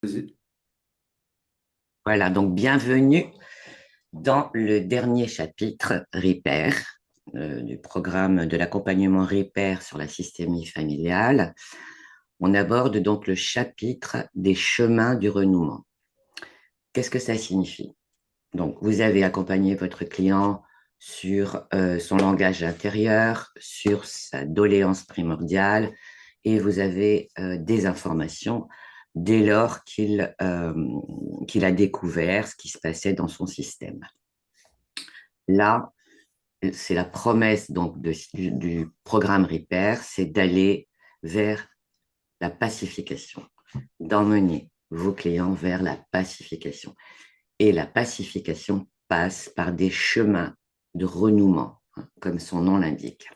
Vas-y. Voilà, donc bienvenue dans le dernier chapitre Repair du programme de l'accompagnement Repair sur la systémie familiale. On aborde donc le chapitre des chemins du renouement. Qu'est-ce que ça signifie? Donc, vous avez accompagné votre client sur son langage intérieur, sur sa doléance primordiale, et vous avez des informations dès lors qu'il a découvert ce qui se passait dans son système. Là, c'est la promesse donc du programme Repair, c'est d'aller vers la pacification, d'emmener vos clients vers la pacification. Et la pacification passe par des chemins de renouement, hein, comme son nom l'indique.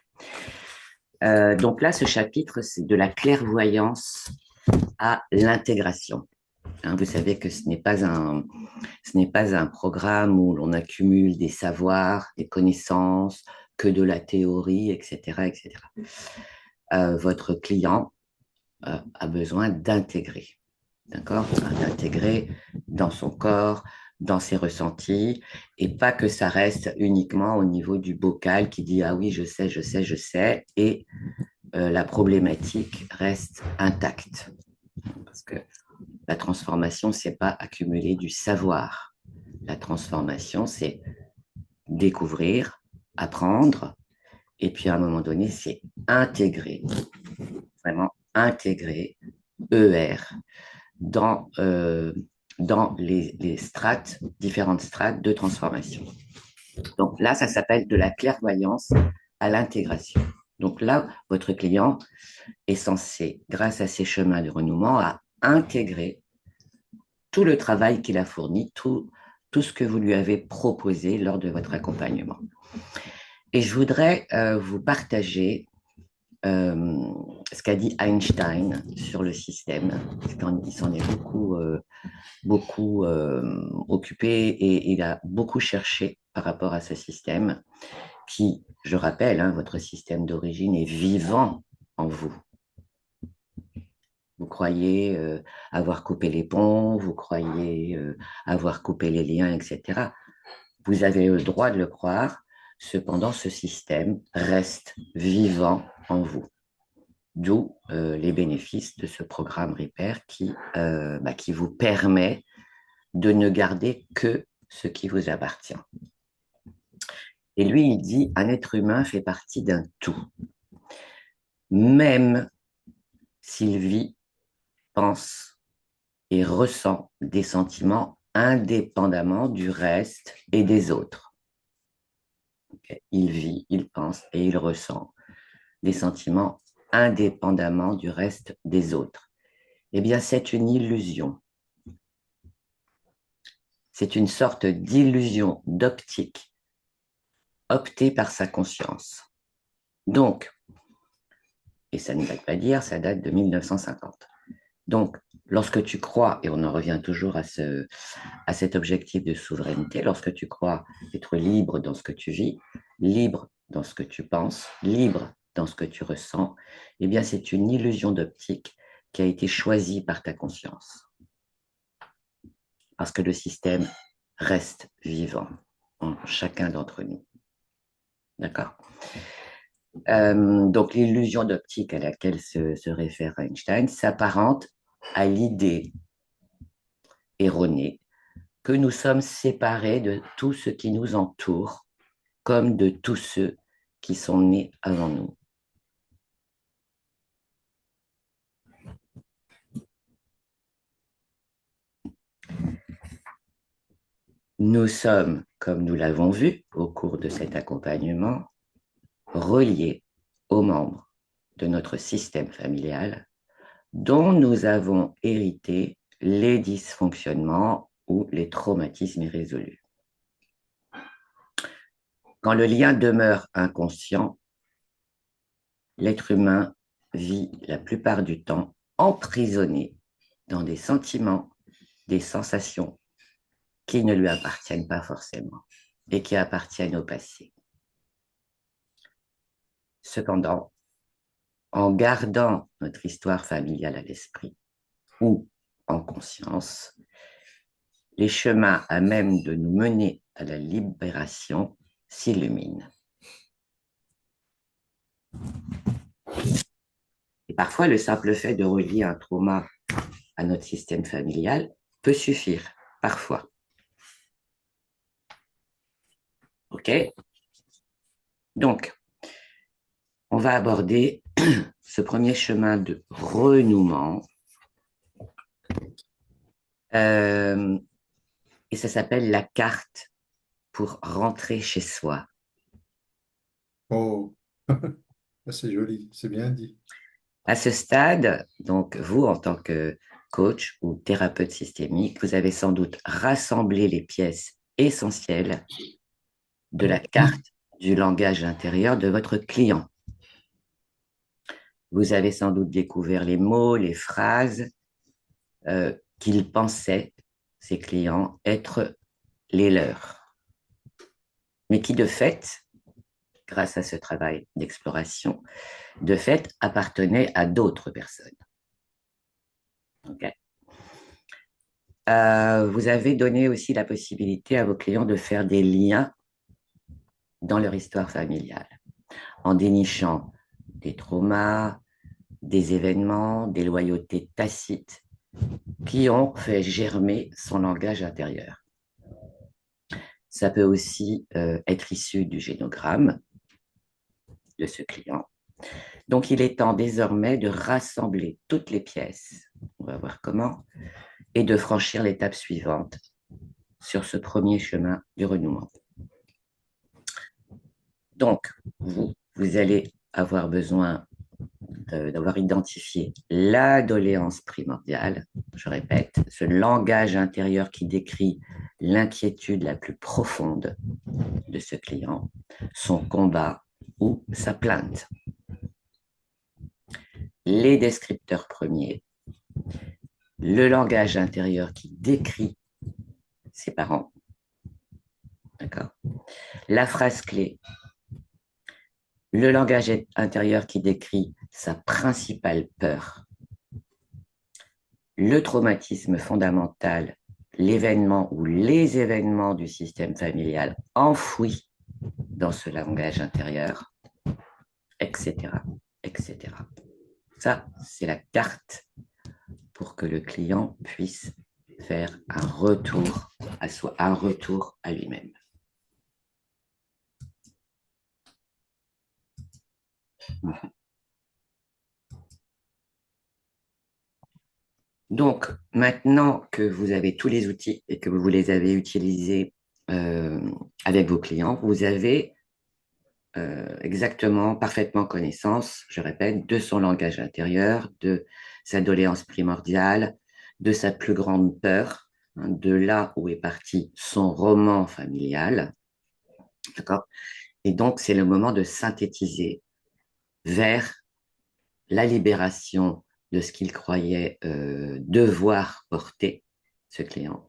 Donc là, ce chapitre, c'est de la clairvoyance à l'intégration. Hein, vous savez que ce n'est pas un programme où l'on accumule des savoirs, des connaissances, que de la théorie, etc., etc. Votre client a besoin d'intégrer, d'accord? D'intégrer dans son corps, dans ses ressentis, et pas que ça reste uniquement au niveau du bocal qui dit ah oui, je sais, je sais, je sais, et la problématique reste intacte. Parce que la transformation, c'est pas accumuler du savoir. La transformation, c'est découvrir, apprendre, et puis à un moment donné, c'est intégrer, vraiment intégrer ER dans les strates, différentes strates de transformation. Donc là, ça s'appelle de la clairvoyance à l'intégration. Donc là, votre client est censé, grâce à ces chemins de renouement, à intégrer tout le travail qu'il a fourni, tout ce que vous lui avez proposé lors de votre accompagnement. Et je voudrais vous partager euh, ce qu'a dit Einstein sur le système. Il s'en est beaucoup occupé et il a beaucoup cherché par rapport à ce système qui, je rappelle, hein, votre système d'origine est vivant en vous. Vous croyez avoir coupé les ponts, vous croyez avoir coupé les liens, etc. Vous avez le droit de le croire, cependant ce système reste vivant en vous. D'où les bénéfices de ce programme Repair qui vous permet de ne garder que ce qui vous appartient. Et lui, il dit, un être humain fait partie d'un tout. Même s'il vit, pense et ressent des sentiments indépendamment du reste et des autres. Okay. Il vit, il pense et il ressent des sentiments indépendamment du reste des autres. Eh bien, c'est une illusion. C'est une sorte d'illusion d'optique optée par sa conscience. Donc, et ça ne date pas d'hier, ça date de 1950. Donc, lorsque tu crois, et on en revient toujours à cet objectif de souveraineté, lorsque tu crois être libre dans ce que tu vis, libre dans ce que tu penses, libre dans ce que tu ressens, eh bien, c'est une illusion d'optique qui a été choisie par ta conscience. Parce que le système reste vivant en chacun d'entre nous. D'accord? Donc, l'illusion d'optique à laquelle se réfère Einstein s'apparente à l'idée erronée que nous sommes séparés de tout ce qui nous entoure, comme de tous ceux qui sont nés avant nous. Nous sommes, comme nous l'avons vu au cours de cet accompagnement, reliés aux membres de notre système familial dont nous avons hérité les dysfonctionnements ou les traumatismes irrésolus. Quand le lien demeure inconscient, l'être humain vit la plupart du temps emprisonné dans des sentiments, des sensations qui ne lui appartiennent pas forcément et qui appartiennent au passé. Cependant, en gardant notre histoire familiale à l'esprit, ou en conscience, les chemins à même de nous mener à la libération s'illuminent. Et parfois, le simple fait de relier un trauma à notre système familial peut suffire, parfois. OK? Donc, on va aborder ce premier chemin de renouement. Et ça s'appelle la carte pour rentrer chez soi. Oh, c'est joli, c'est bien dit. À ce stade, donc vous, en tant que coach ou thérapeute systémique, vous avez sans doute rassemblé les pièces essentielles de la carte du langage intérieur de votre client. Vous avez sans doute découvert les mots, les phrases qu'ils pensaient, ces clients, être les leurs, mais qui de fait, grâce à ce travail d'exploration, de fait appartenaient à d'autres personnes. Okay. Vous avez donné aussi la possibilité à vos clients de faire des liens dans leur histoire familiale, en dénichant des traumas, des événements, des loyautés tacites qui ont fait germer son langage intérieur. Ça peut aussi être issu du génogramme de ce client. Donc, il est temps désormais de rassembler toutes les pièces, on va voir comment, et de franchir l'étape suivante sur ce premier chemin du renouement. Donc, vous allez avoir besoin d'avoir identifié la doléance primordiale, je répète, ce langage intérieur qui décrit l'inquiétude la plus profonde de ce client, son combat ou sa plainte. Les descripteurs premiers, le langage intérieur qui décrit ses parents, d'accord? La phrase clé, le langage intérieur qui décrit sa principale peur, le traumatisme fondamental, l'événement ou les événements du système familial enfouis dans ce langage intérieur, etc., etc. Ça, c'est la carte pour que le client puisse faire un retour à soi, un retour à lui-même. Donc, maintenant que vous avez tous les outils et que vous les avez utilisés euh, avec vos clients, vous avez exactement, parfaitement connaissance, je répète, de son langage intérieur, de sa doléance primordiale, de sa plus grande peur, hein, de là où est parti son roman familial. D'accord? Et donc, c'est le moment de synthétiser vers la libération de ce qu'il croyait devoir porter, ce client,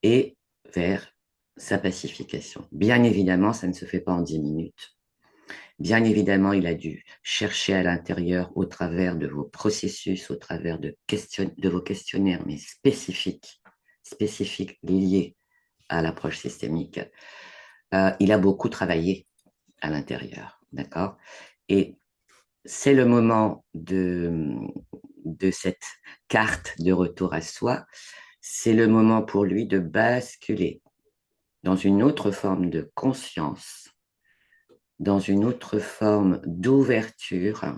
et vers sa pacification. Bien évidemment, ça ne se fait pas en 10 minutes. Bien évidemment, il a dû chercher à l'intérieur, au travers de vos processus, au travers de vos questionnaires, mais spécifiques liés à l'approche systémique. Il a beaucoup travaillé à l'intérieur, d'accord? Et c'est le moment de cette carte de retour à soi. C'est le moment pour lui de basculer dans une autre forme de conscience, dans une autre forme d'ouverture,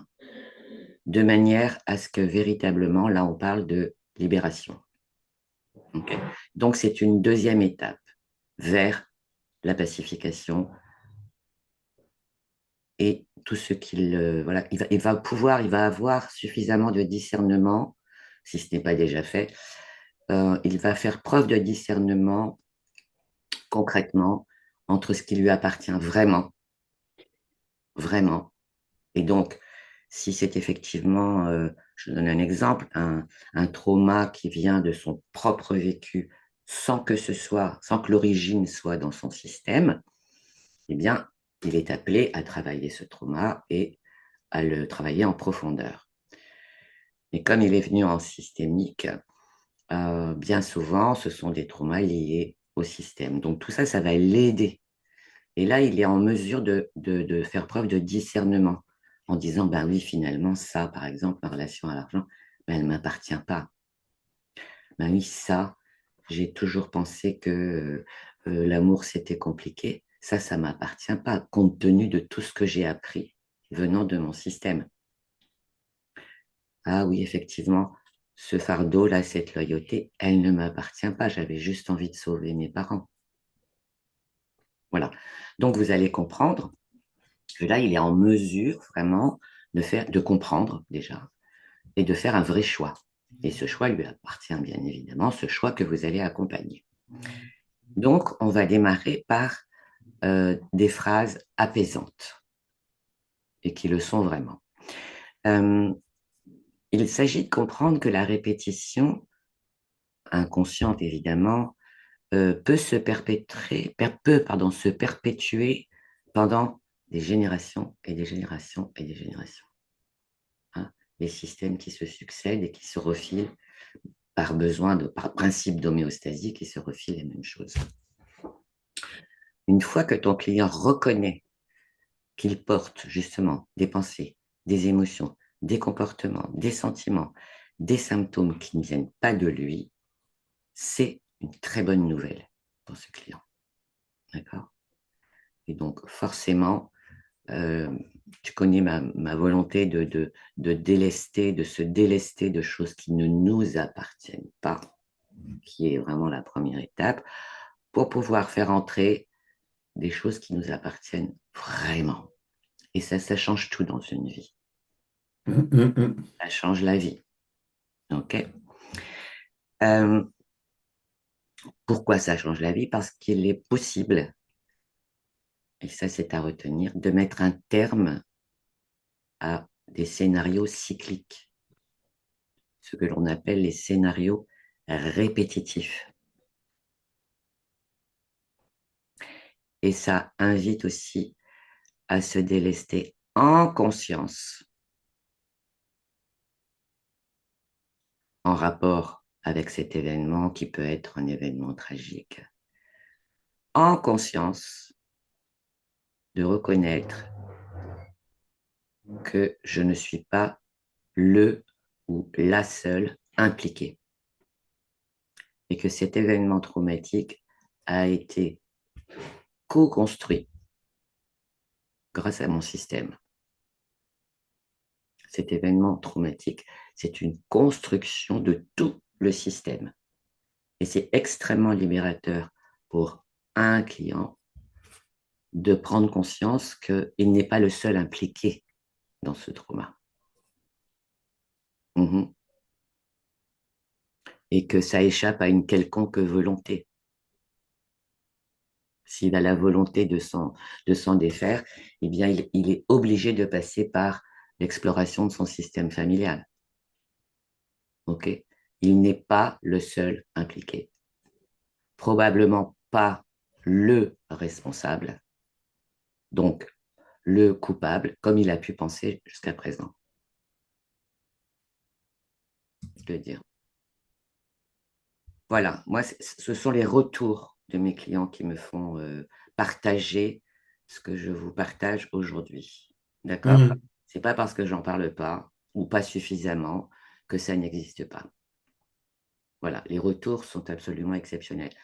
de manière à ce que véritablement, là, on parle de libération. Okay. Donc, c'est une deuxième étape vers la pacification et tout ce qu'il voilà, il va avoir suffisamment de discernement, si ce n'est pas déjà fait. Il va faire preuve de discernement concrètement entre ce qui lui appartient vraiment, vraiment. Et donc, si c'est effectivement, je donne un exemple, un trauma qui vient de son propre vécu, sans que l'origine soit dans son système, eh bien, il est appelé à travailler ce trauma et à le travailler en profondeur. Et comme il est venu en systémique, bien souvent, ce sont des traumas liés au système. Donc tout ça, ça va l'aider. Et là, il est en mesure de faire preuve de discernement en disant, ben oui, finalement, ça, par exemple, ma relation à l'argent, ben, elle ne m'appartient pas. Ben oui, ça, j'ai toujours pensé que l'amour, c'était compliqué. Ça ne m'appartient pas, compte tenu de tout ce que j'ai appris venant de mon système. Ah oui, effectivement, ce fardeau-là, cette loyauté, elle ne m'appartient pas. J'avais juste envie de sauver mes parents. Voilà. Donc, vous allez comprendre que là, il est en mesure vraiment de comprendre déjà et de faire un vrai choix. Et ce choix lui appartient bien évidemment, ce choix que vous allez accompagner. Donc, on va démarrer par des phrases apaisantes et qui le sont vraiment. Euh, il s'agit de comprendre que la répétition, inconsciente évidemment, se perpétuer pendant des générations et des générations et des générations. Hein. Les systèmes qui se succèdent et qui se refilent par principe d'homéostasie, qui se refilent les mêmes choses. Une fois que ton client reconnaît qu'il porte justement des pensées, des émotions, des comportements, des sentiments, des symptômes qui ne viennent pas de lui, c'est une très bonne nouvelle pour ce client. D'accord? Et donc, forcément, euh, tu connais ma volonté de délester, de se délester de choses qui ne nous appartiennent pas, qui est vraiment la première étape, pour pouvoir faire entrer des choses qui nous appartiennent vraiment. Et ça change tout dans une vie. Ça change la vie. OK? Euh, Pourquoi ça change la vie? Parce qu'il est possible, et ça c'est à retenir, de mettre un terme à des scénarios cycliques, ce que l'on appelle les scénarios répétitifs. Et ça invite aussi à se délester en conscience, en rapport avec cet événement qui peut être un événement tragique. En conscience de reconnaître que je ne suis pas le ou la seule impliquée et que cet événement traumatique a été co-construit grâce à mon système. Cet événement traumatique, c'est une construction de tout le système. Et c'est extrêmement libérateur pour un client de prendre conscience qu'il n'est pas le seul impliqué dans ce trauma. Mmh. Et que ça échappe à une quelconque volonté. S'il a la volonté de s'en défaire, eh bien, il est obligé de passer par l'exploration de son système familial. OK? Il n'est pas le seul impliqué. Probablement pas le responsable, donc le coupable, comme il a pu penser jusqu'à présent. Je veux dire. Voilà, moi, ce sont les retours de mes clients qui me font partager ce que je vous partage aujourd'hui. D'accord? C'est pas parce que j'en parle pas ou pas suffisamment que ça n'existe pas. Voilà, les retours sont absolument exceptionnels.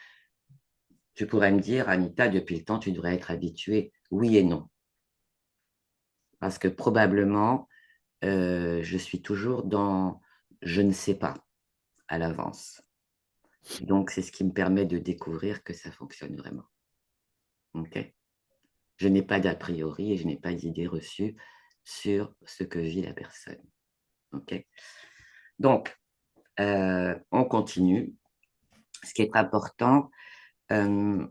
Tu pourrais me dire, Anita, depuis le temps, tu devrais être habituée. Oui et non. Parce que probablement, je suis toujours dans je ne sais pas à l'avance. Donc, c'est ce qui me permet de découvrir que ça fonctionne vraiment. OK? Je n'ai pas d'a priori et je n'ai pas d'idée reçue sur ce que vit la personne. OK? Donc, on continue. Ce qui est important, euh,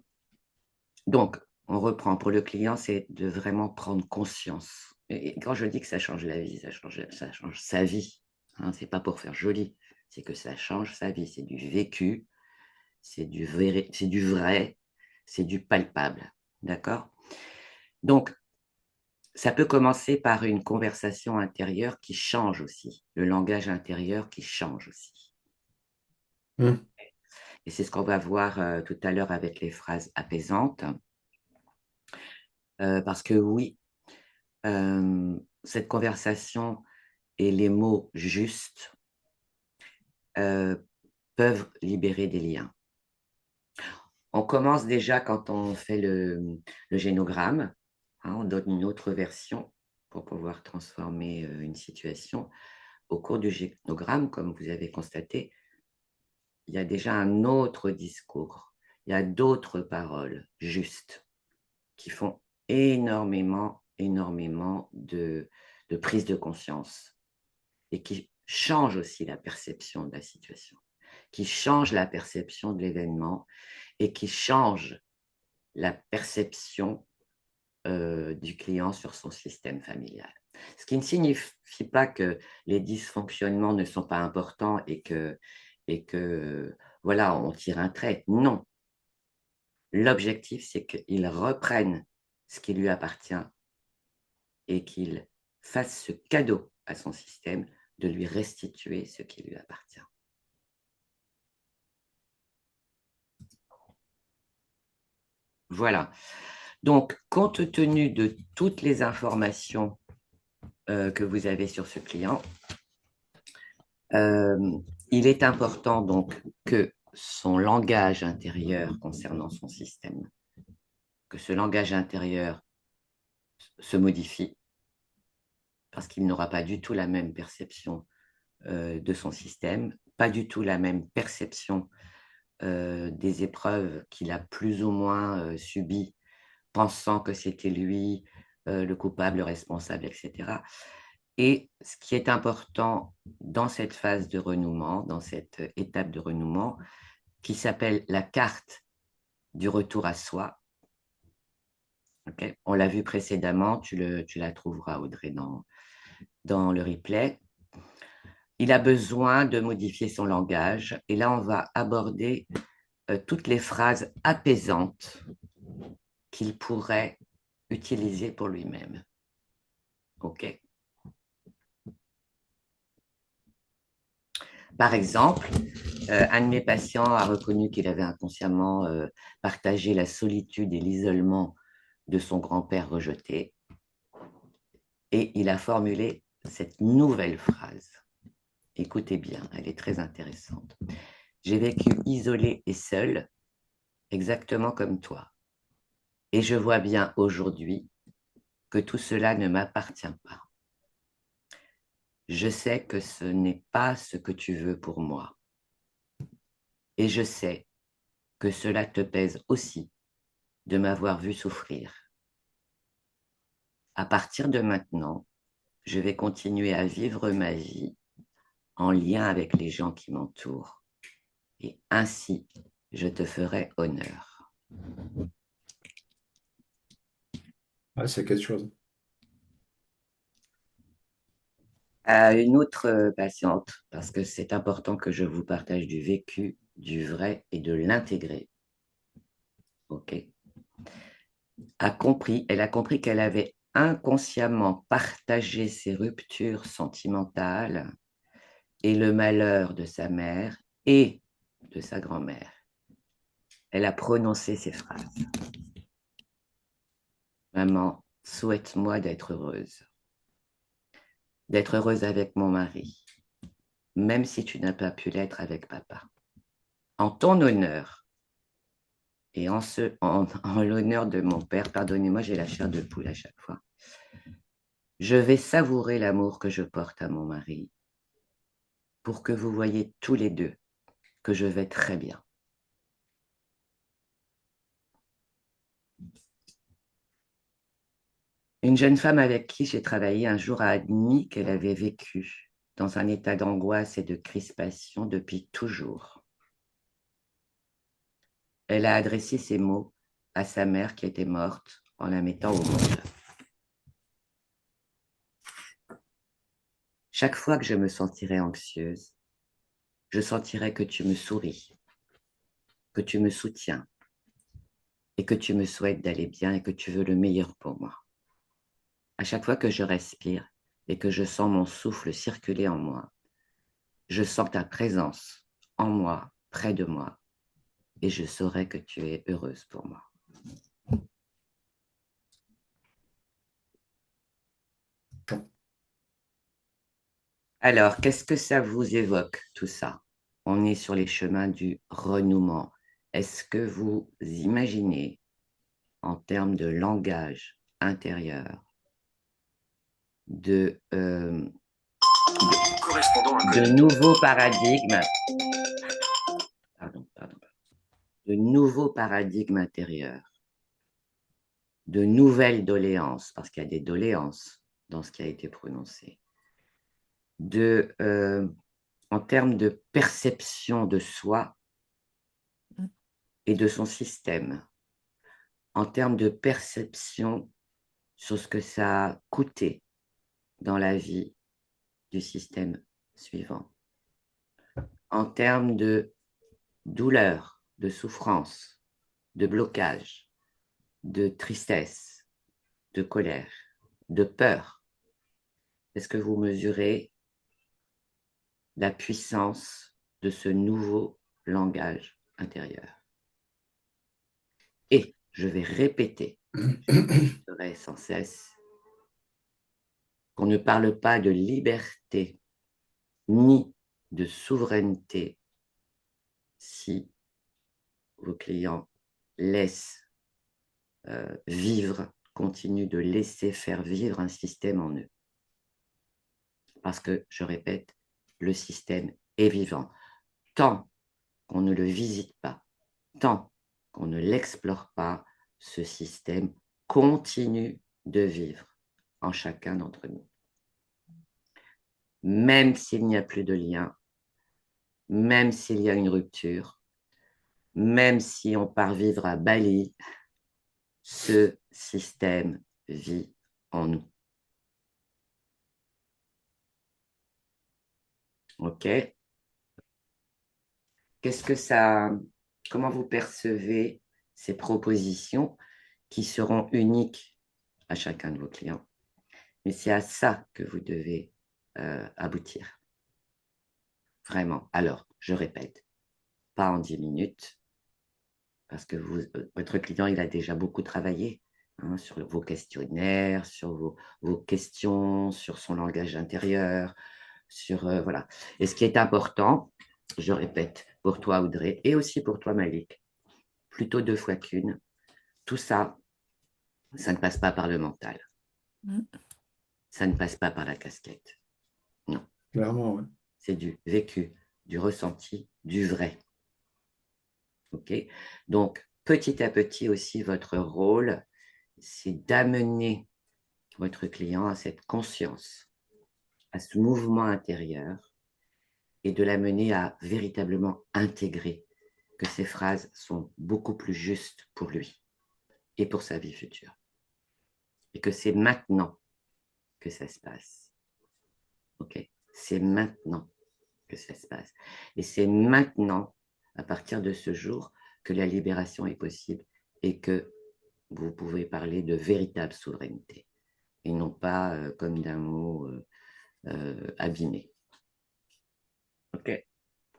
donc, on reprend. Pour le client, c'est de vraiment prendre conscience. Et quand je dis que ça change la vie, ça change sa vie. Hein, ce n'est pas pour faire joli, c'est que ça change sa vie. C'est du vécu, c'est du vrai, c'est du palpable. D'accord? Donc, ça peut commencer par une conversation intérieure qui change aussi, le langage intérieur qui change aussi. Hum, Et c'est ce qu'on va voir tout à l'heure avec les phrases apaisantes. Parce que oui, cette conversation et les mots justes euh, peuvent libérer des liens. On commence déjà quand on fait le génogramme, hein, on donne une autre version pour pouvoir transformer une situation. Au cours du génogramme, comme vous avez constaté, il y a déjà un autre discours, il y a d'autres paroles justes qui font énormément de prise de conscience et qui changent aussi la perception de la situation, qui changent la perception de l'événement et qui changent la perception du client sur son système familial. Ce qui ne signifie pas que les dysfonctionnements ne sont pas importants et que voilà, on tire un trait. Non. L'objectif, c'est qu'il reprenne ce qui lui appartient et qu'il fasse ce cadeau à son système de lui restituer ce qui lui appartient. Voilà. Donc, compte tenu de toutes les informations que vous avez sur ce client, Euh, il est important donc que son langage intérieur concernant son système, que ce langage intérieur se modifie parce qu'il n'aura pas du tout la même perception de son système, pas du tout la même perception des épreuves qu'il a plus ou moins subies, pensant que c'était lui le coupable, le responsable, etc. Et ce qui est important dans cette phase de renouement, dans cette étape de renouement, qui s'appelle la carte du retour à soi. Okay, on l'a vu précédemment, tu la trouveras, Audrey, dans le replay. Il a besoin de modifier son langage. Et là, on va aborder toutes les phrases apaisantes qu'il pourrait utiliser pour lui-même. OK. Par exemple, un de mes patients a reconnu qu'il avait inconsciemment partagé la solitude et l'isolement de son grand-père rejeté. Et il a formulé cette nouvelle phrase. Écoutez bien, elle est très intéressante. J'ai vécu isolé et seul, exactement comme toi. Et je vois bien aujourd'hui que tout cela ne m'appartient pas. Je sais que ce n'est pas ce que tu veux pour moi. Et je sais que cela te pèse aussi de m'avoir vu souffrir. À partir de maintenant, je vais continuer à vivre ma vie en lien avec les gens qui m'entourent. Et ainsi, je te ferai honneur. ouais, c'est quelque chose. À une autre patiente, parce que c'est important que je vous partage du vécu, du vrai et de l'intégrer. OK. Elle a compris qu'elle avait inconsciemment partagé ses ruptures sentimentales et le malheur de sa mère et de sa grand-mère. Elle a prononcé ces phrases. Maman, souhaite-moi d'être heureuse avec mon mari, même si tu n'as pas pu l'être avec papa. En ton honneur et en l'honneur de mon père, pardonnez-moi, j'ai la chair de poule à chaque fois. Je vais savourer l'amour que je porte à mon mari pour que vous voyez tous les deux que je vais très bien. Une jeune femme avec qui j'ai travaillé un jour a admis qu'elle avait vécu dans un état d'angoisse et de crispation depuis toujours. Elle a adressé ces mots à sa mère qui était morte en la mettant au monde. Chaque fois que je me sentirai anxieuse, je sentirai que tu me souris, que tu me soutiens et que tu me souhaites d'aller bien et que tu veux le meilleur pour moi. À chaque fois que je respire et que je sens mon souffle circuler en moi, je sens ta présence en moi près de moi et je saurai que tu es heureuse pour moi. Alors, qu'est-ce que ça vous évoque, tout ça? On est sur les chemins du renouement. Est-ce que vous imaginez, en termes de langage intérieur, de nouveaux paradigmes, de nouveaux paradigmes intérieurs, de nouvelles doléances, parce qu'il y a des doléances dans ce qui a été prononcé, en termes de perception de soi et de son système, en termes de perception sur ce que ça a coûté dans la vie du système suivant, en termes de douleur, de souffrance, de blocage, de tristesse, de colère, de peur. Est-ce que vous mesurez la puissance de ce nouveau langage intérieur? Et je vais répéter, je répéterai sans cesse, qu'on ne parle pas de liberté ni de souveraineté si vos clients laissent vivre, continuent de laisser faire vivre un système en eux. Parce que, je répète, le système est vivant. Tant qu'on ne le visite pas, tant qu'on ne l'explore pas, ce système continue de vivre en chacun d'entre nous. Même s'il n'y a plus de lien, même s'il y a une rupture, même si on part vivre à Bali, ce système vit en nous. OK? Comment vous percevez ces propositions qui seront uniques à chacun de vos clients? Mais c'est à ça que vous devez aboutir. Vraiment. Alors, je répète, pas en 10 minutes, parce que votre client, il a déjà beaucoup travaillé sur vos questionnaires, sur vos questions, sur son langage intérieur, voilà. Et ce qui est important, je répète, pour toi, Audrey, et aussi pour toi, Malik, plutôt 2 fois qu'une, tout ça, ça ne passe pas par le mental. Ça ne passe pas par la casquette. Non. Clairement, ouais. C'est du vécu, du ressenti, du vrai. OK? Donc, petit à petit aussi, votre rôle, c'est d'amener votre client à cette conscience, à ce mouvement intérieur et de l'amener à véritablement intégrer que ces phrases sont beaucoup plus justes pour lui et pour sa vie future. Et que c'est maintenant que ça se passe. OK? C'est maintenant que ça se passe. Et c'est maintenant, à partir de ce jour, que la libération est possible et que vous pouvez parler de véritable souveraineté et non pas comme d'un mot abîmé. OK.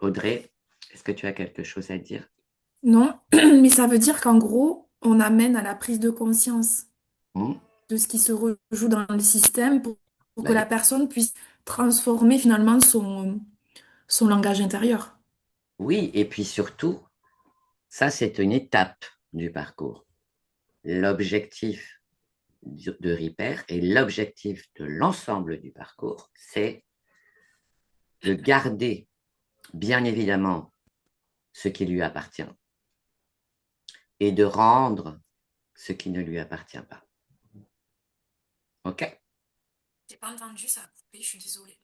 Audrey, est-ce que tu as quelque chose à dire? Non, mais ça veut dire qu'en gros, on amène à la prise de conscience de ce qui se rejoue dans le système pour que Ben, la personne puisse transformer finalement son langage intérieur. oui, et puis surtout, ça, c'est une étape du parcours. L'objectif de Ripper et l'objectif de l'ensemble du parcours, c'est de garder, bien évidemment, ce qui lui appartient et de rendre ce qui ne lui appartient pas. OK? J'ai pas entendu ça a coupé, je suis désolée.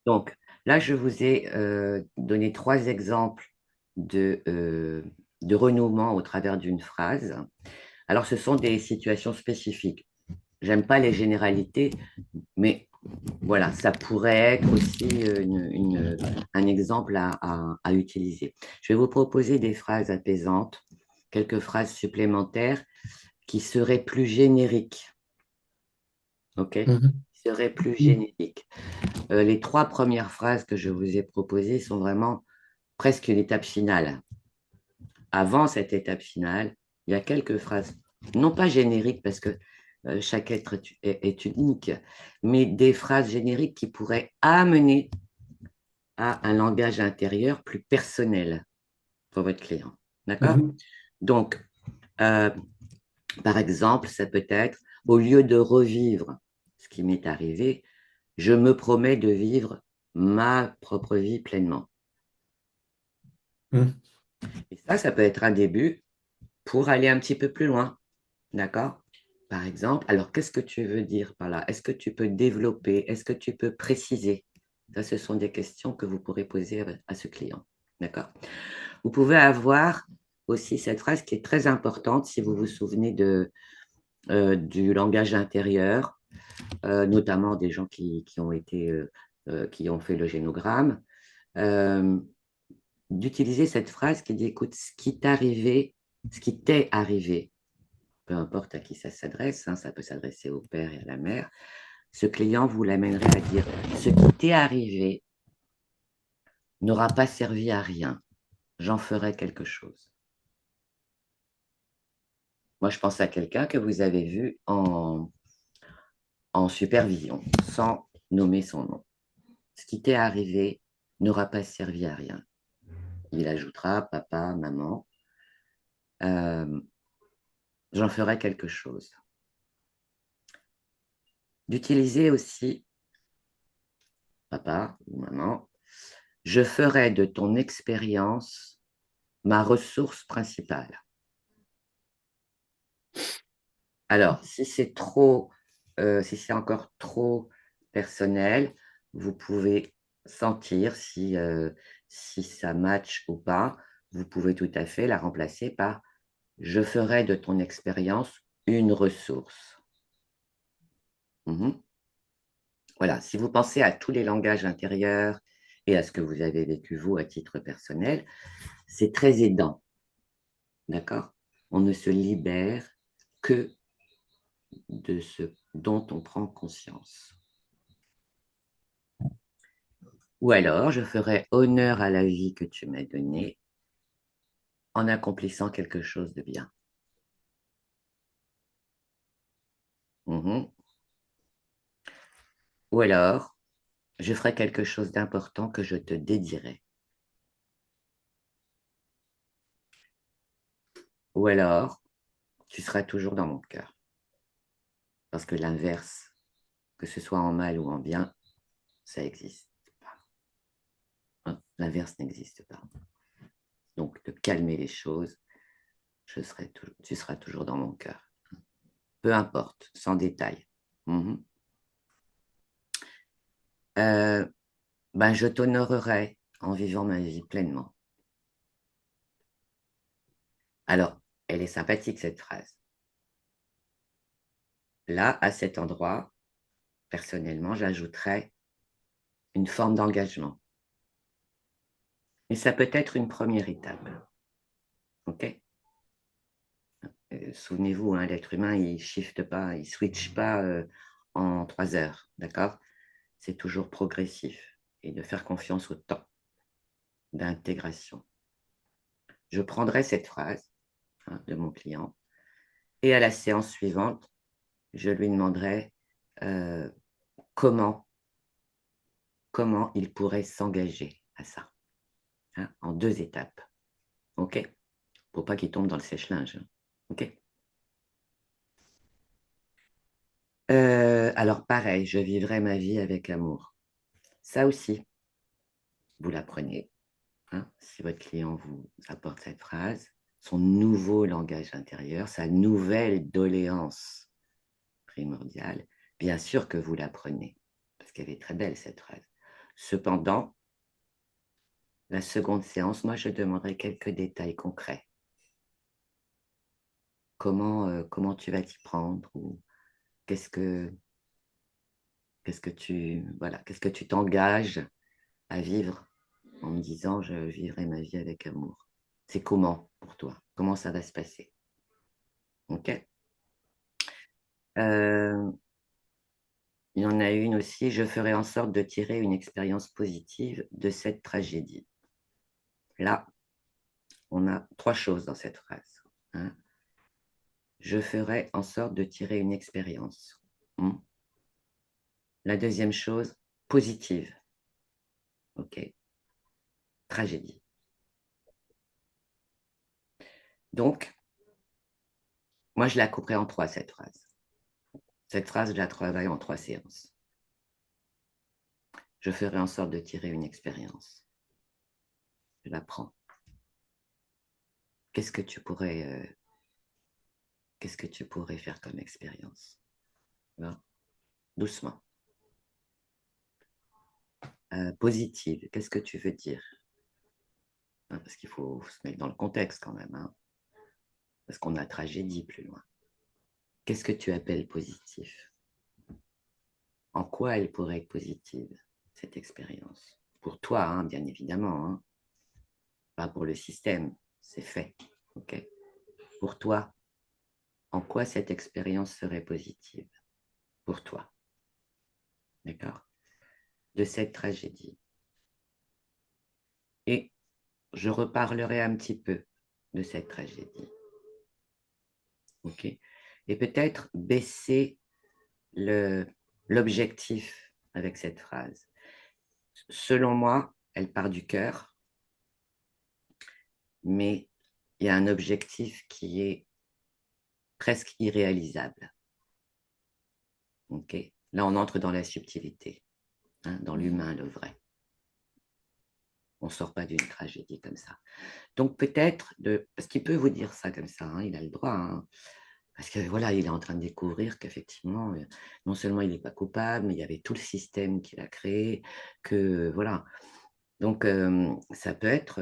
Donc, là, je vous ai donné 3 exemples de renouement au travers d'une phrase. Alors, ce sont des situations spécifiques. J'aime pas les généralités, mais voilà, ça pourrait être aussi un exemple à utiliser. Je vais vous proposer des phrases apaisantes, quelques phrases supplémentaires qui seraient plus génériques, OK? Qui serait plus générique. Les 3 premières phrases que je vous ai proposées sont vraiment presque une étape finale. Avant cette étape finale, il y a quelques phrases, non pas génériques parce que chaque être est unique, mais des phrases génériques qui pourraient amener à un langage intérieur plus personnel pour votre client. D'accord? Mhm. Donc, euh, par exemple, ça peut être, au lieu de revivre ce qui m'est arrivé, je me promets de vivre ma propre vie pleinement. Mhm. Et ça peut être un début pour aller un petit peu plus loin. D'accord? Par exemple, alors qu'est-ce que tu veux dire par là? Est-ce que tu peux développer? Est-ce que tu peux préciser? Ça, ce sont des questions que vous pourrez poser à ce client. D'accord? Vous pouvez avoir aussi cette phrase qui est très importante si vous vous souvenez du langage intérieur, notamment des gens qui ont été, qui ont fait le génogramme, euh, d'utiliser cette phrase qui dit, écoute, ce qui t'est arrivé, peu importe à qui ça s'adresse, hein, ça peut s'adresser au père et à la mère, ce client vous l'amènerait à dire, ce qui t'est arrivé n'aura pas servi à rien, j'en ferai quelque chose. Moi, je pense à quelqu'un que vous avez vu en supervision, sans nommer son nom. Ce qui t'est arrivé n'aura pas servi à rien. Il ajoutera papa, maman, euh, j'en ferai quelque chose. D'utiliser aussi papa ou maman, je ferai de ton expérience ma ressource principale. Alors, si c'est encore trop personnel, vous pouvez sentir si ça match ou pas. Vous pouvez tout à fait la remplacer par je ferai de ton expérience une ressource. Mhm. Voilà, si vous pensez à tous les langages intérieurs et à ce que vous avez vécu vous à titre personnel, c'est très aidant. D'accord? On ne se libère que de ce dont on prend conscience. Ou alors, je ferai honneur à la vie que tu m'as donnée en accomplissant quelque chose de bien. Mhm. Ou alors, je ferai quelque chose d'important que je te dédierai. Ou alors, tu seras toujours dans mon cœur. Parce que l'inverse, que ce soit en mal ou en bien, ça existe pas. Hein, l'inverse n'existe pas. Donc, de calmer les choses, tu seras toujours dans mon cœur. Peu importe, sans détail. Mhm. Euh, ben, je t'honorerai en vivant ma vie pleinement. Alors, elle est sympathique, cette phrase. Là, à cet endroit, personnellement, j'ajouterais une forme d'engagement. Et ça peut être une première étape. OK? Souvenez-vous, hein, l'être humain, il ne shift pas, il ne switch pas en 3 heures. D'accord? C'est toujours progressif. Et de faire confiance au temps d'intégration. Je prendrai cette phrase, hein, de mon client et à la séance suivante, je lui demanderai euh, comment, comment il pourrait s'engager à ça, hein, en 2 étapes. OK? Pour pas qu'il tombe dans le sèche-linge. Hein. OK? Alors, pareil, je vivrai ma vie avec amour. Ça aussi, vous l'apprenez. Hein, si votre client vous apporte cette phrase, son nouveau langage intérieur, sa nouvelle doléance primordiale, bien sûr que vous l'apprenez, parce qu'elle est très belle, cette phrase. Cependant, la seconde séance, moi, je demanderai quelques détails concrets. Comment tu vas t'y prendre ou qu'est-ce que, qu'est-ce que tu t'engages à vivre en me disant je vivrai ma vie avec amour. C'est comment pour toi? Comment ça va se passer? OK? Euh, il y en a une aussi, je ferai en sorte de tirer une expérience positive de cette tragédie. Là, on a trois choses dans cette phrase. Hein. Je ferai en sorte de tirer une expérience. La deuxième chose, positive. OK. Tragédie. Donc, moi, je la couperai en trois, cette phrase. Cette phrase, je la travaille en trois séances. Je ferai en sorte de tirer une expérience. Je la prends. Qu'est-ce que tu pourrais faire comme expérience? Hein. Doucement. Positive, qu'est-ce que tu veux dire? Hein, parce qu'il faut se mettre dans le contexte quand même. Hein, parce qu'on a tragédie plus loin. Qu'est-ce que tu appelles positif? En quoi elle pourrait être positive, cette expérience? Pour toi, hein, bien évidemment. Hein, pas pour le système, c'est fait. Okay. Pour toi, en quoi cette expérience serait positive? Pour toi. D'accord? De cette tragédie. Et je reparlerai un petit peu de cette tragédie. OK? Et peut-être baisser l'objectif avec cette phrase. Selon moi, elle part du cœur, mais il y a un objectif qui est presque irréalisable. Okay. Là, on entre dans la subtilité, hein, dans l'humain, le vrai. On ne sort pas d'une tragédie comme ça. Donc peut-être, parce qu'il peut vous dire ça comme ça, hein, il a le droit, hein, parce que voilà, il est en train de découvrir qu'effectivement, non seulement il n'est pas coupable, mais il y avait tout le système qu'il a créé, que voilà. Donc ça peut être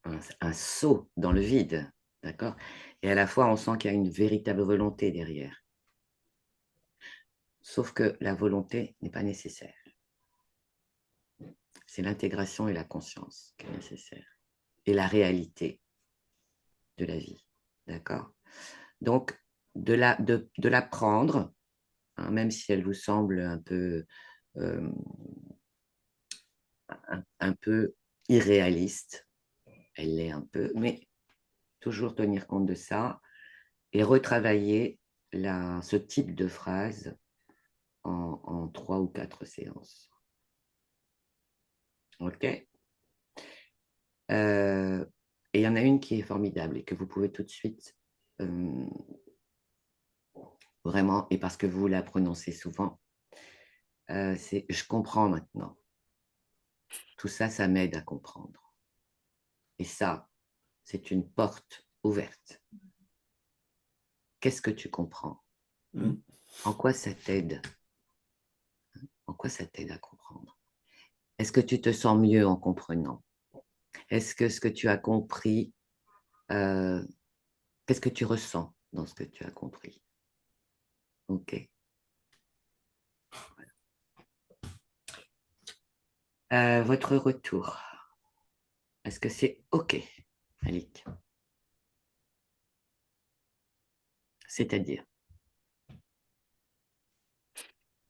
un saut dans le vide, d'accord? Et à la fois, on sent qu'il y a une véritable volonté derrière. Sauf que la volonté n'est pas nécessaire. C'est l'intégration et la conscience qui est nécessaire. Et la réalité de la vie, d'accord? Donc, de la prendre, hein, même si elle vous semble euh, un peu irréaliste, elle l'est un peu, mais toujours tenir compte de ça et retravailler ce type de phrase en 3 ou 4 séances. OK? Et il y en a une qui est formidable et que vous pouvez tout de suite vraiment, et parce que vous la prononcez souvent, c'est je comprends maintenant. Tout ça, ça m'aide à comprendre. Et ça, c'est une porte ouverte. Qu'est-ce que tu comprends? En quoi ça t'aide? En quoi ça t'aide à comprendre? Est-ce que tu te sens mieux en comprenant? Est-ce que ce que tu as compris, qu'est-ce que tu ressens dans ce que tu as compris? OK. Votre retour, est-ce que c'est OK, Malik? C'est-à-dire?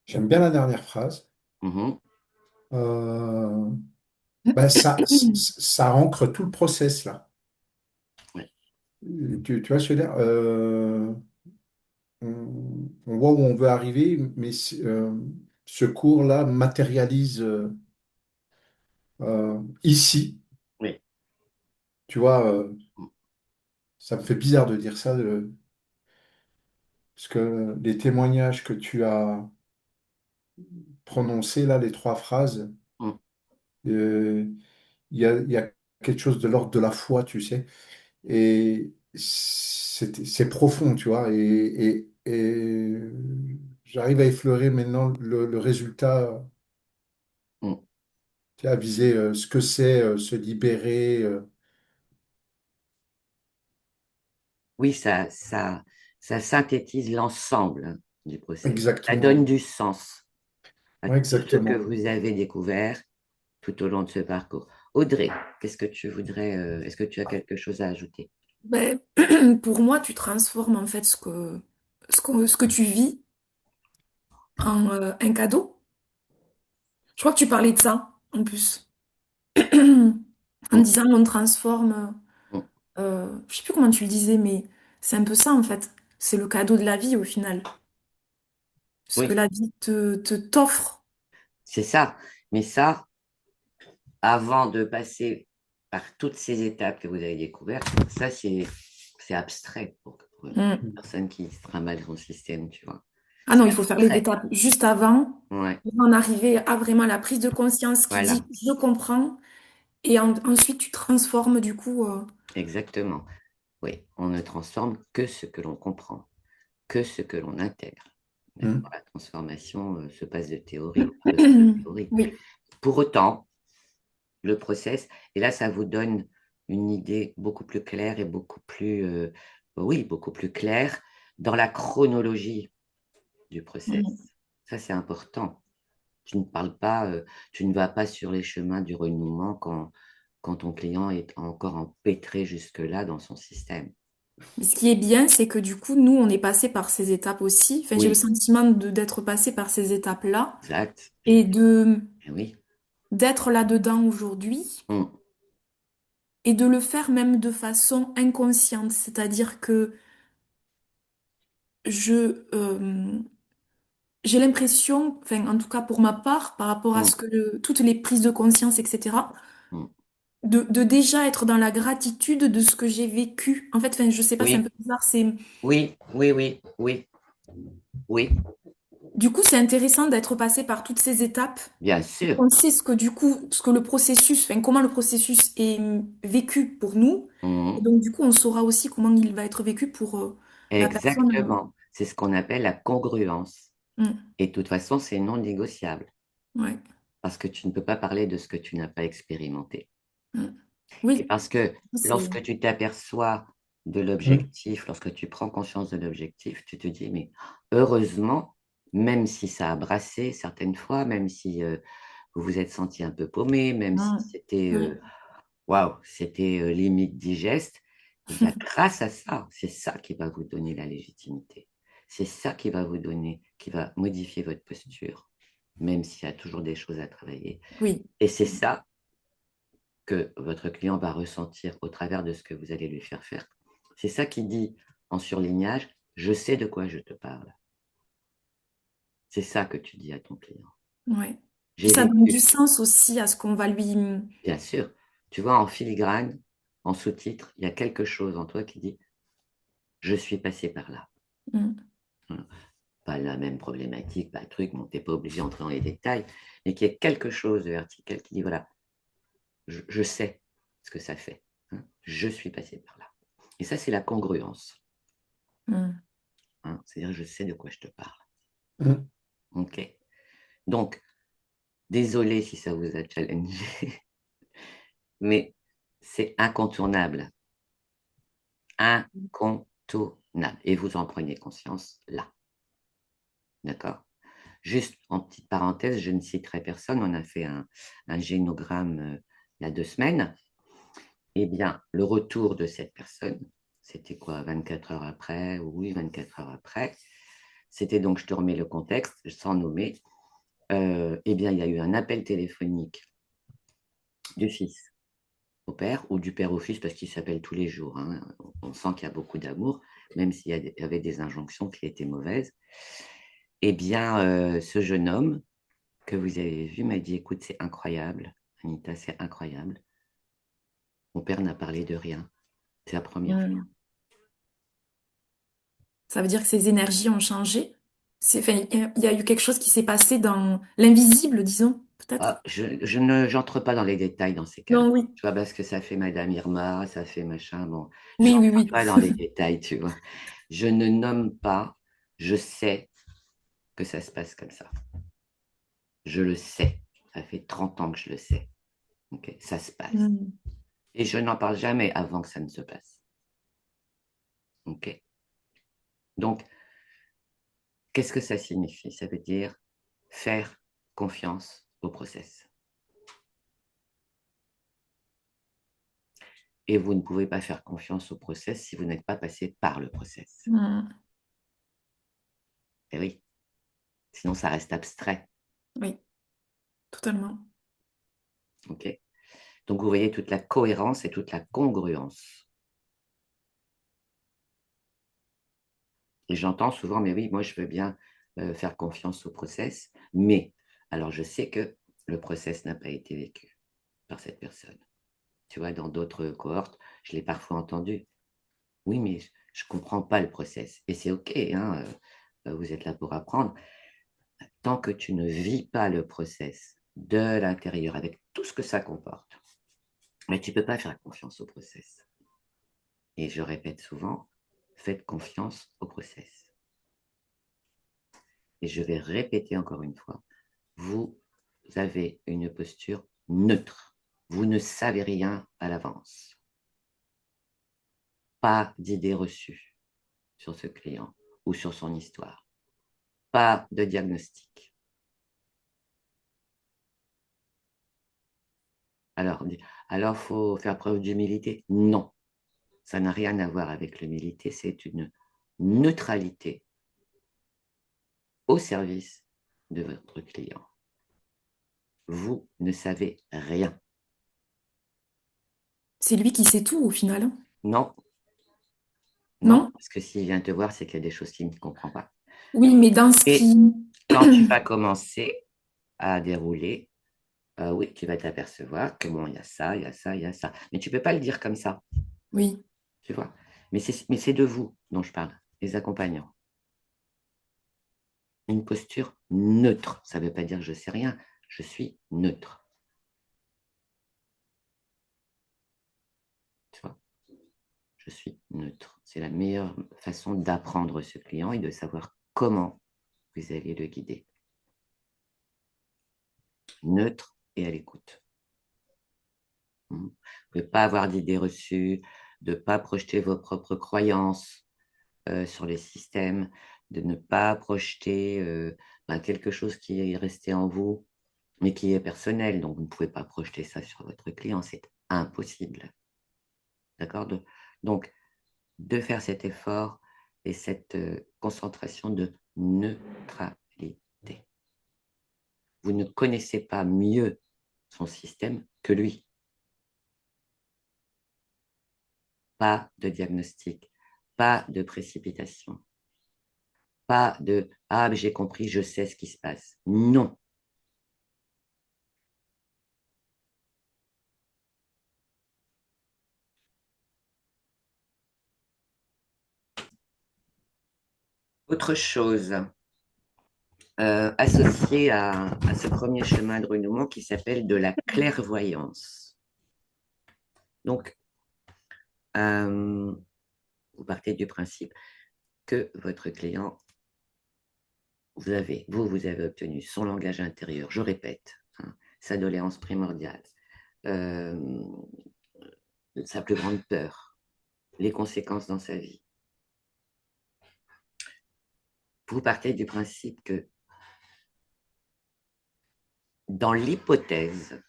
J'aime bien la dernière phrase. Euh, ben ça ancre tout le process là. Ouais. Tu vois, je veux dire, on voit où on veut arriver, mais ce cours-là matérialise ici. Oui. Tu vois, ça me fait bizarre de dire ça, parce que les témoignages que tu as prononcés, là, les trois phrases, Mm. euh, il y a quelque chose de l'ordre de la foi, tu sais. Et c'est profond, tu vois. Et j'arrive à effleurer maintenant le résultat, Mm. tu sais, à viser ce que c'est se libérer. Oui, ça synthétise l'ensemble, hein, du processus. Ça donne Exactement. du sens à Ouais, tout ce que exactement. vous avez découvert tout au long de ce parcours. Audrey, qu'est-ce que tu voudrais, est-ce que tu as quelque chose à ajouter? Ben, pour moi, tu transformes en fait ce que tu vis un cadeau. Je crois que tu parlais de ça, en plus. En Mm, disant on transforme, mm. je sais plus comment tu le disais, mais c'est un peu ça, en fait. C'est le cadeau de la vie, au final. Ce que Oui, la vie t'offre. c'est ça. Mais ça, avant de passer par toutes ces étapes que vous avez découvertes, ça, c'est abstrait pour une Mm. personne qui se trimballe son système, tu vois. Ah C'est non, il faut faire les abstrait. étapes juste avant, Ouais, pour en arriver à vraiment la prise de conscience qui dit voilà, je comprends, et ensuite tu transformes du coup. exactement. Oui, on ne transforme que ce que l'on comprend, que ce que l'on intègre. D'accord. Mm. La transformation se passe de théorie, de toute la théorie. Oui. Pour autant, le process, et là, ça vous donne une idée beaucoup plus claire et beaucoup plus, oui, beaucoup plus claire dans la chronologie du process. Mm. Ça, c'est important. Tu ne parles pas, tu ne vas pas sur les chemins du renouement quand ton client est encore empêtré jusque-là dans son système. Mais ce qui est bien, c'est que du coup, nous, on est passé par ces étapes aussi. Enfin, j'ai le Oui, sentiment d'être passé par ces étapes-là exact. et de Eh oui. d'être là-dedans aujourd'hui Mm, et de le faire même de façon inconsciente. C'est-à-dire que je, j'ai l'impression, enfin, en tout cas pour ma part, par rapport à mm, ce que toutes les prises de conscience, etc., mm. de déjà être dans la gratitude de ce que j'ai vécu. En fait, enfin, je sais pas, c'est un Oui, peu bizarre, c'est, oui, oui, oui, oui, oui, du coup, c'est intéressant d'être passé par toutes ces étapes. bien sûr. On sait ce que du coup, ce que le processus, enfin, comment le processus est vécu pour nous. Et Mm. donc, du coup, on saura aussi comment il va être vécu pour la personne. Exactement. C'est ce qu'on appelle la congruence. Mm, Et de toute façon, c'est non négociable ouais, parce que tu ne peux pas parler de ce que tu n'as pas expérimenté. mm. Et Oui, parce que c'est. lorsque tu t'aperçois de Mm. l'objectif, lorsque tu prends conscience de l'objectif, tu te dis, mais heureusement, même si ça a brassé certaines fois, même si vous vous êtes senti un peu paumé, même si Mm, c'était oui. waouh, c'était limite digeste, et bien grâce à ça, c'est ça qui va vous donner la légitimité. C'est ça qui va vous donner, qui va modifier votre posture, même s'il y a toujours des choses à travailler. Oui. Et c'est ça que votre client va ressentir au travers de ce que vous allez lui faire faire. C'est ça qui dit en surlignage, je sais de quoi je te parle. C'est ça que tu dis à ton client. Ouais. Puis J'ai ça donne du vécu, sens aussi à ce qu'on va lui. bien sûr. Tu vois, en filigrane, en sous-titre, il y a quelque chose en toi qui dit, je suis passé par là. Mm, Pas la même problématique, pas le truc, bon, tu n'es pas obligé d'entrer dans les détails, mais qu'il y ait quelque chose de vertical qui dit, voilà, je sais ce que ça fait. Hein, je suis passé par là. Et ça, c'est la congruence. mm. Hein, c'est-à-dire, je sais de quoi je te parle. Mm. OK. Donc, désolé si ça vous a challengé, mais c'est incontournable. Incontournable. Et vous en prenez conscience là. D'accord? Juste en petite parenthèse, je ne citerai personne, on a fait un génogramme il y a 2 semaines. Eh bien, le retour de cette personne, c'était quoi, 24 heures après? Oui, 24 heures après. C'était donc, je te remets le contexte, sans nommer. Eh bien, il y a eu un appel téléphonique du fils au père ou du père au fils parce qu'ils s'appellent tous les jours. Hein. On sent qu'il y a beaucoup d'amour, même s'il y avait des injonctions qui étaient mauvaises. Eh bien, ce jeune homme que vous avez vu m'a dit, écoute, c'est incroyable, Anita, c'est incroyable. Mon père n'a parlé de rien. C'est la première fois. Mm. Ça veut dire que ces énergies ont changé. Enfin, il y a eu quelque chose qui s'est passé dans l'invisible, disons, Ah, peut-être. je ne, j'entre pas dans les détails dans ces cas-là. Non, oui. Tu vois, parce que ça fait Madame Irma, ça fait machin. Bon, Oui, oui, j'entre oui. pas dans les détails, tu vois. Je ne nomme pas, je sais que ça se passe comme ça. Je le sais. Ça fait 30 ans que je le sais. Ok, ça se passe. Mm. Et je n'en parle jamais avant que ça ne se passe. Ok. Donc, qu'est-ce que ça signifie? Ça veut dire faire confiance au process. Et vous ne pouvez pas faire confiance au process si vous n'êtes pas passé par le process. Mm. Eh oui. Sinon, ça reste abstrait. Oui, totalement. OK? Donc, vous voyez toute la cohérence et toute la congruence. Et j'entends souvent, mais oui, moi, je veux bien faire confiance au process, mais alors je sais que le process n'a pas été vécu par cette personne. Tu vois, dans d'autres cohortes, je l'ai parfois entendu. Oui, mais je ne comprends pas le process. Et c'est OK, hein, vous êtes là pour apprendre. Tant que tu ne vis pas le process de l'intérieur avec tout ce que ça comporte, mais tu ne peux pas faire confiance au process. Et je répète souvent, faites confiance au process. Et je vais répéter encore une fois, vous avez une posture neutre. Vous ne savez rien à l'avance. Pas d'idées reçues sur ce client ou sur son histoire. Pas de diagnostic. Alors, il faut faire preuve d'humilité. Non, ça n'a rien à voir avec l'humilité, c'est une neutralité au service de votre client. Vous ne savez rien. C'est lui qui sait tout au final, hein. Non, non, Non? parce que s'il vient te voir, c'est qu'il y a des choses qu'il ne comprend pas. Oui, mais dans ce Et qui... quand tu vas commencer à dérouler, oui, tu vas t'apercevoir que bon, il y a ça, il y a ça, il y a ça. Mais tu ne peux pas le dire comme ça, Oui, tu vois. Mais c'est de vous dont je parle, les accompagnants. Une posture neutre, ça ne veut pas dire que je ne sais rien, je suis neutre. Tu vois, je suis neutre. C'est la meilleure façon d'apprendre ce client et de savoir comment vous allez le guider. Neutre et à l'écoute. Vous ne pouvez pas avoir d'idées reçues, de ne pas projeter vos propres croyances sur les systèmes, de ne pas projeter quelque chose qui est resté en vous, mais qui est personnel. Donc, vous ne pouvez pas projeter ça sur votre client, c'est impossible. D'accord? Donc, de faire cet effort et cette concentration de neutralité. Vous ne connaissez pas mieux son système que lui. Pas de diagnostic, pas de précipitation, pas de « Ah, j'ai compris, je sais ce qui se passe ». Non. Autre chose associée à ce premier chemin de renouement qui s'appelle de la clairvoyance. Donc, vous partez du principe que votre client, vous avez obtenu son langage intérieur, je répète, hein, sa doléance primordiale, sa plus grande peur, les conséquences dans sa vie. Vous partez du principe que dans l'hypothèse,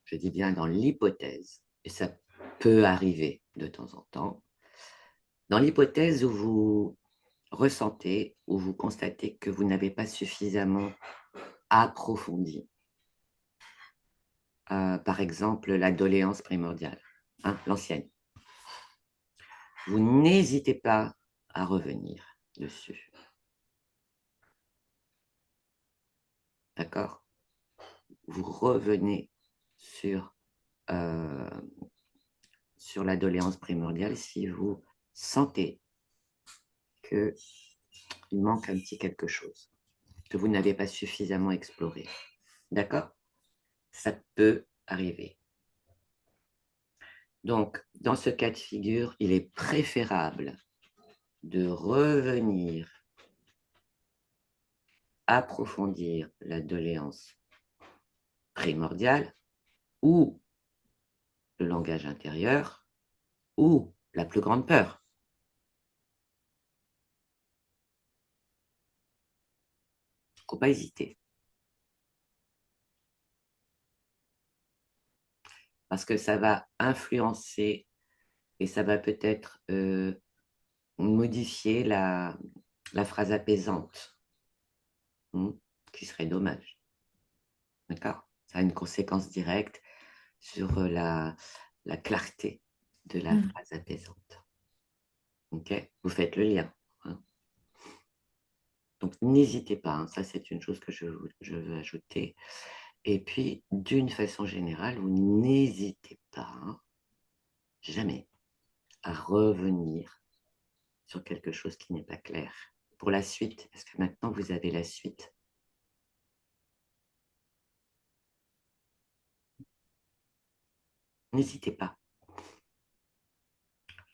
je dis bien dans l'hypothèse, et ça peut arriver de temps en temps, dans l'hypothèse où vous ressentez, où vous constatez que vous n'avez pas suffisamment approfondi, par exemple, la doléance primordiale, hein, l'ancienne, vous n'hésitez pas à revenir dessus. D'accord? Vous revenez euh, sur la doléance primordiale si vous sentez qu'il manque un petit quelque chose, que vous n'avez pas suffisamment exploré. D'accord? Ça peut arriver. Donc, dans ce cas de figure, il est préférable de revenir approfondir la doléance primordiale ou le langage intérieur ou la plus grande peur. Il ne faut pas hésiter. Parce que ça va influencer et ça va peut-être modifier la phrase apaisante. qui serait dommage. D'accord? Ça a une conséquence directe sur la clarté de la phrase apaisante. Ok? Vous faites le lien. Hein. Donc, n'hésitez pas. Hein, ça, c'est une chose que je veux ajouter. Et puis, d'une façon générale, vous n'hésitez pas, hein, jamais, à revenir sur quelque chose qui n'est pas clair. Pour la suite, est-ce que maintenant vous avez la suite? N'hésitez pas.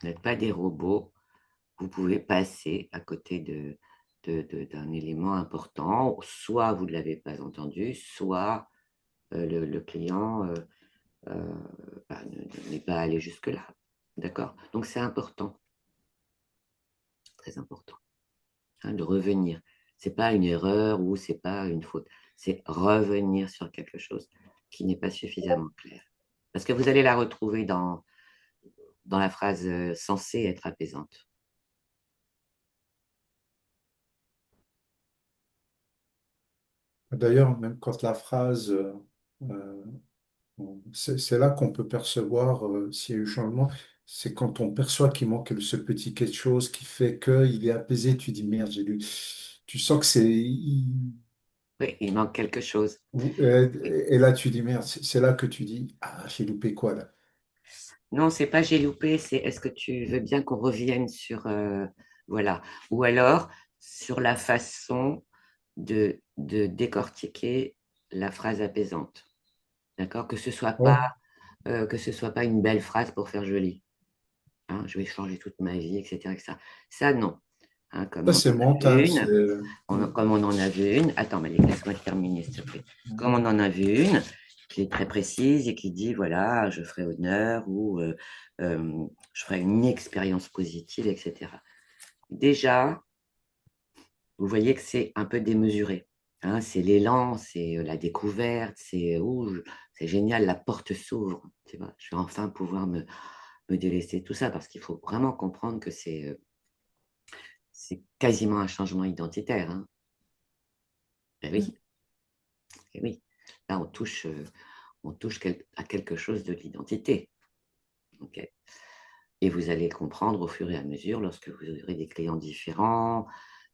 Vous n'êtes pas des robots. Vous pouvez passer à côté d'un élément important. Soit vous ne l'avez pas entendu, soit le client n'est pas allé jusque-là. D'accord? Donc c'est important, très important, hein, de revenir. Ce n'est pas une erreur ou ce n'est pas une faute. C'est revenir sur quelque chose qui n'est pas suffisamment clair. Parce que vous allez la retrouver dans la phrase censée être apaisante. D'ailleurs, même quand la phrase, euh, c'est là qu'on peut percevoir s'il y a eu changement. C'est quand on perçoit qu'il manque ce petit quelque chose qui fait qu'il est apaisé. Tu dis, merde, j'ai lu. Tu sens que c'est. Oui, il manque quelque chose. Oui. Et là, tu dis, merde, c'est là que tu dis, ah, j'ai loupé quoi là? Non, c'est pas j'ai loupé, c'est est-ce que tu veux bien qu'on revienne sur voilà, ou alors sur la façon de décortiquer la phrase apaisante, d'accord? Ouais, Que ce soit pas une belle phrase pour faire joli, hein, je vais changer toute ma vie, etc., etc. Ça non, hein, ça c'est mental. comme on en a vu une. Attends, mais laisse-moi terminer, s'il te plaît. Comme on en a vu une qui est très précise et qui dit voilà, je ferai honneur ou je ferai une expérience positive, etc. Déjà, vous voyez que c'est un peu démesuré. Hein, c'est l'élan, c'est la découverte, c'est génial, la porte s'ouvre. Tu vois, je vais enfin pouvoir me délaisser de tout ça parce qu'il faut vraiment comprendre que c'est quasiment un changement identitaire. Hein. Ben oui, eh oui. Là, on touche à quelque chose de l'identité. Okay. Et vous allez comprendre au fur et à mesure, lorsque vous aurez des clients différents,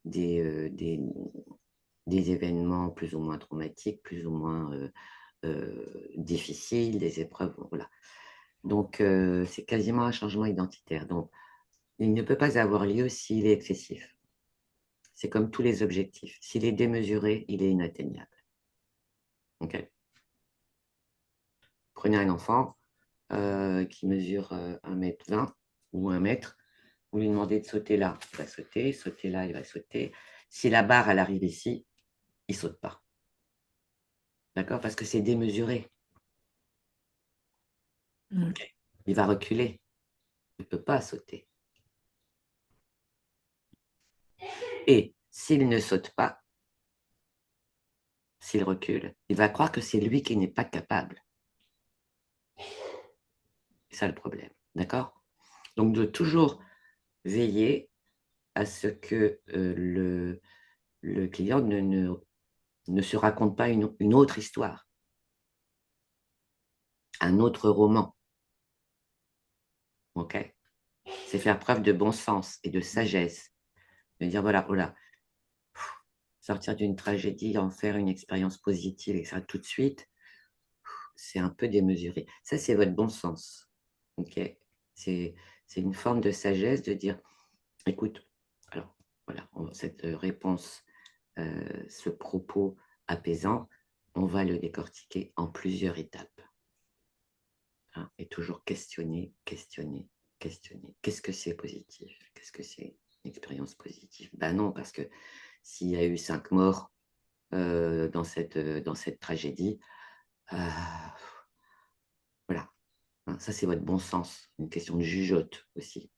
des, euh, des, des événements plus ou moins traumatiques, plus ou moins difficiles, des épreuves. Voilà. Donc, c'est quasiment un changement identitaire. Donc, il ne peut pas avoir lieu s'il est excessif. C'est comme tous les objectifs. S'il est démesuré, il est inatteignable. Okay. Prenez un enfant qui mesure 1,20 m ou 1 m, vous lui demandez de sauter là, il va sauter là, il va sauter. Si la barre, elle arrive ici, il ne saute pas. D'accord? Parce que c'est démesuré. Okay. Il va reculer. Il ne peut pas sauter. Et s'il ne saute pas, s'il recule, il va croire que c'est lui qui n'est pas capable. C'est ça le problème. D'accord? Donc, de toujours veiller à ce que le client ne se raconte pas une autre histoire, un autre roman. Ok? C'est faire preuve de bon sens et de sagesse. De dire, voilà, voilà, sortir d'une tragédie, en faire une expérience positive et ça tout de suite, c'est un peu démesuré. Ça, c'est votre bon sens. Ok? C'est une forme de sagesse de dire, écoute, alors, voilà, cette réponse, ce propos apaisant, on va le décortiquer en plusieurs étapes. Hein, et toujours questionner, questionner, questionner. Qu'est-ce que c'est positif? Qu'est-ce que c'est une expérience positive? Ben non, parce que s'il y a eu 5 morts dans cette tragédie, euh, voilà. Hein, ça, c'est votre bon sens. Une question de jugeote aussi.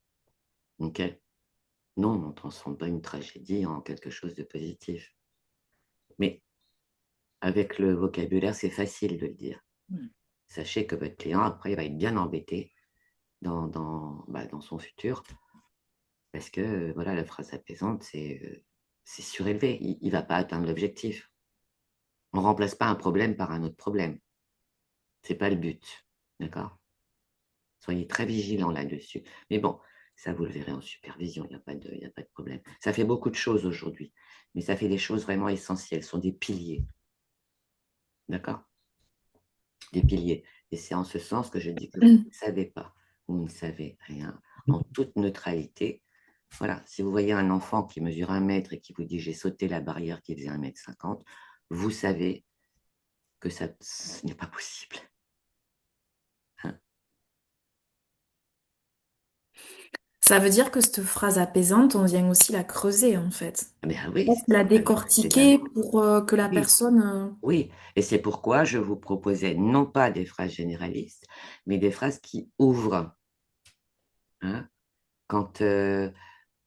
Ok? Non, on ne transforme pas une tragédie en quelque chose de positif. Mais avec le vocabulaire, c'est facile de le dire. Sachez que votre client, après, il va être bien embêté dans son futur. Parce que voilà, la phrase apaisante, c'est surélevé, il ne va pas atteindre l'objectif. On ne remplace pas un problème par un autre problème. Ce n'est pas le but. D'accord? Soyez très vigilants là-dessus. Mais bon, ça, vous le verrez en supervision, il n'y a pas de problème. Ça fait beaucoup de choses aujourd'hui, mais ça fait des choses vraiment essentielles, ce sont des piliers. D'accord? Des piliers. Et c'est en ce sens que je dis que vous ne savez pas, vous ne savez rien, en toute neutralité. Voilà, si vous voyez un enfant qui mesure 1 mètre et qui vous dit j'ai sauté la barrière qui faisait 1,50 m, vous savez que ce n'est pas possible. Hein. Ça veut dire que cette phrase apaisante, on vient aussi la creuser en fait. Mais oui, Peut-être la c'est la... décortiquer pour que la Oui, personne... oui. Et c'est pourquoi je vous proposais non pas des phrases généralistes, mais des phrases qui ouvrent. Hein. Quand,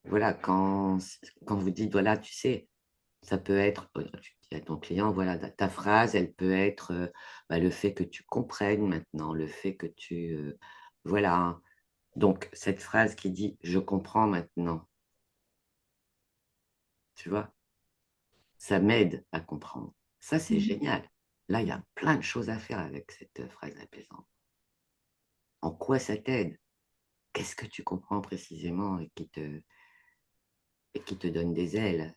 voilà, quand vous dites, voilà, tu sais, ça peut être, tu dis à ton client, voilà, ta phrase, elle peut être bah, le fait que tu comprennes maintenant, le fait que tu... voilà. Donc, cette phrase qui dit, je comprends maintenant, tu vois, ça m'aide à comprendre. Ça, c'est génial. Là, il y a plein de choses à faire avec cette phrase apaisante. En quoi ça t'aide? Qu'est-ce que tu comprends précisément et qui te donne des ailes?